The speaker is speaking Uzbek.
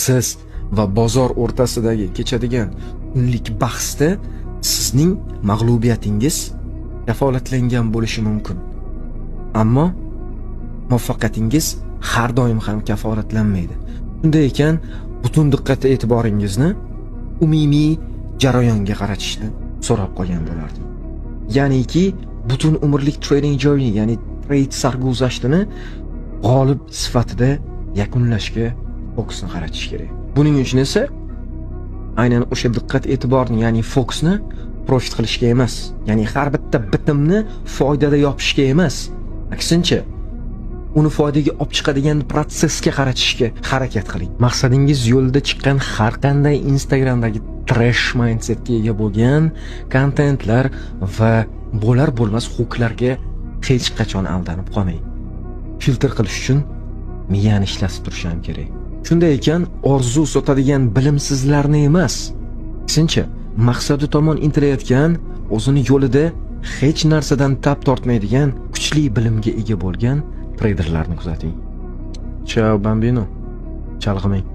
siz va bozor o'rtasidagi kechadigan kunlik bahsda sizning mag'lubiyatingiz kafolatlangan bo'lishi mumkin. Ammo muvaffaqiyatingiz har doim ham kafolatlanmaydi. Shunday ekan, butun diqqat e'tiboringizni umumiy jarayonga qaratishni so'rab qolgan bo'lardim. Ya'niki butun umrlik trading journey, ya'ni trade sarguzashtini g'olib sifatida yakunlashga fokusni qaratish kerak. Buning uchun esa aynan o'sha diqqat e'tiborni, ya'ni fokusni profit qilishga emas, ya'ni har bitta bitimni foydada yopishga emas, aksincha uni foydaga olib chiqadigan protsessga qaratishga harakat qiling. Maqsadingiz yo'lida chiqqan har qanday Instagramdagi trash mindsetga ega bo'lgan kontentlar va bo'lar bo'lmas huklarga hech qachon aldanib qolmang. Filtr qilish uchun miyani ishlatib turish ham kerak. Shunday ekan, orzu sotadigan bilimsizlarni emas, aksincha maqsadi tomon intilayotgan, o'zini yo'lida hech narsadan tap tortmaydigan kuchli bilimga ega bo'lgan treyderlarni kuzating. Ciao bambino. Chalg'imang.